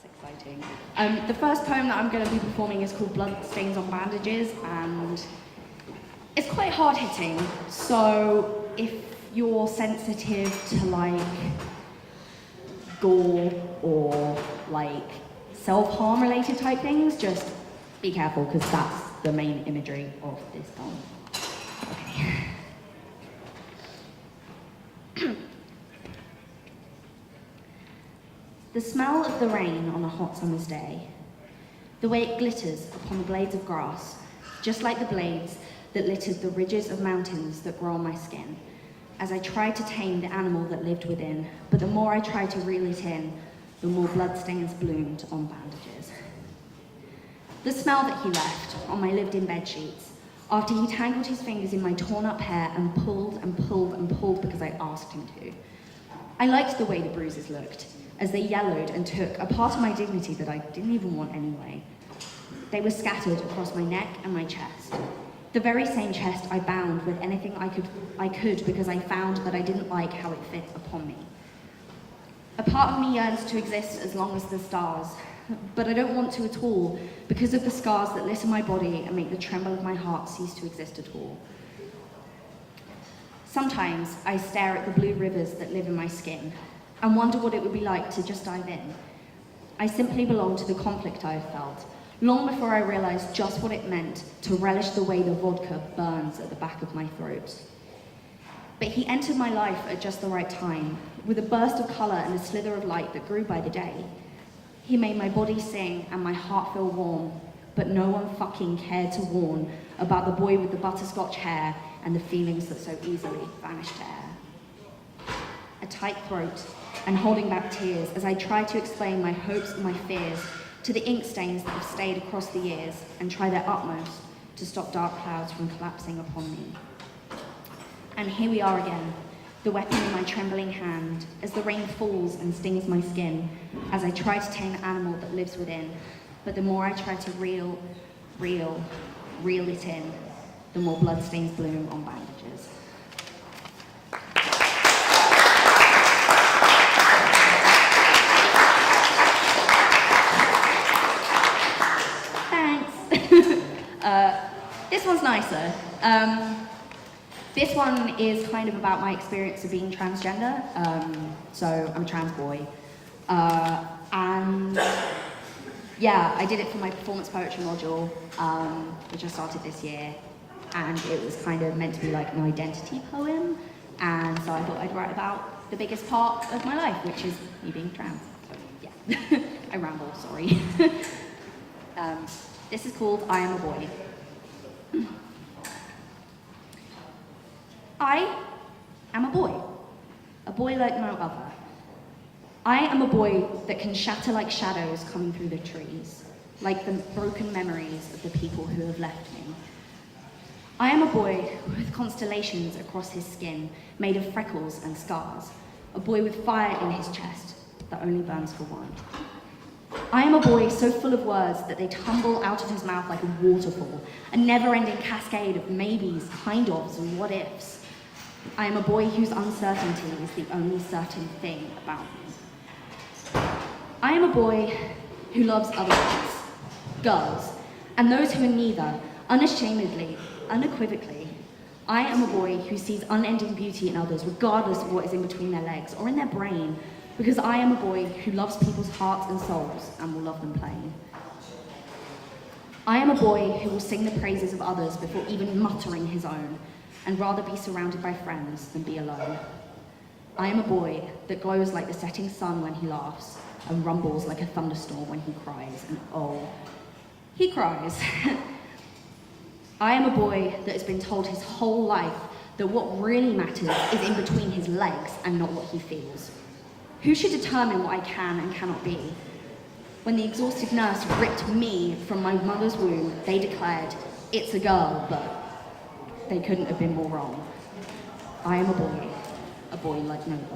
That's exciting. The first poem that I'm going to be performing is called Bloodstains on Bandages, and it's quite hard-hitting, so if you're sensitive to, like, gore or, like, self-harm related type things, just be careful, because that's the main imagery of this poem. Okay. The smell of the rain on a hot summer's day, the way it glitters upon the blades of grass, just like the blades that littered the ridges of mountains that grow on my skin, as I tried to tame the animal that lived within, but the more I tried to reel it in, the more bloodstains bloomed on bandages. The smell that he left on my lived-in bedsheets, after he tangled his fingers in my torn-up hair and pulled and pulled and pulled because I asked him to. I liked the way the bruises looked, as they yellowed and took a part of my dignity that I didn't even want anyway. They were scattered across my neck and my chest. The very same chest I bound with anything I could because I found that I didn't like how it fit upon me. A part of me yearns to exist as long as the stars, but I don't want to at all because of the scars that litter my body and make the tremble of my heart cease to exist at all. Sometimes I stare at the blue rivers that live in my skin and wonder what it would be like to just dive in. I simply belong to the conflict I have felt, long before I realized just what it meant to relish the way the vodka burns at the back of my throat. But he entered my life at just the right time, with a burst of color and a slither of light that grew by the day. He made my body sing and my heart feel warm, but no one fucking cared to warn about the boy with the butterscotch hair and the feelings that so easily vanished to air. A tight throat and holding back tears as I tried to explain my hopes and my fears to the ink stains that have stayed across the years and try their utmost to stop dark clouds from collapsing upon me. And here we are again, the weapon in my trembling hand, as the rain falls and stings my skin, as I try to tame the animal that lives within. But the more I try to reel it in, the more bloodstains bloom on bandages. This one's nicer. This one is kind of about my experience of being transgender. So I'm a trans boy. And yeah, I did it for my performance poetry module, which I started this year. And it was kind of meant to be like an identity poem. And so I thought I'd write about the biggest part of my life, which is me being trans. So yeah, I ramble, sorry. This is called I Am a Boy. I am a boy like no other. I am a boy that can shatter like shadows coming through the trees, like the broken memories of the people who have left me. I am a boy with constellations across his skin, made of freckles and scars, a boy with fire in his chest that only burns for one. I am a boy so full of words that they tumble out of his mouth like a waterfall, a never-ending cascade of maybes, kind-ofs, and what-ifs. I am a boy whose uncertainty is the only certain thing about me. I am a boy who loves other boys, girls, and those who are neither, unashamedly, unequivocally. I am a boy who sees unending beauty in others, regardless of what is in between their legs or in their brain, because I am a boy who loves people's hearts and souls and will love them plain. I am a boy who will sing the praises of others before even muttering his own, and rather be surrounded by friends than be alone. I am a boy that glows like the setting sun when he laughs, and rumbles like a thunderstorm when he cries, and oh, he cries. I am a boy that has been told his whole life that what really matters is in between his legs and not what he feels. Who should determine what I can and cannot be? When the exhausted nurse ripped me from my mother's womb, they declared, "It's a girl," but they couldn't have been more wrong. I am a boy like no other.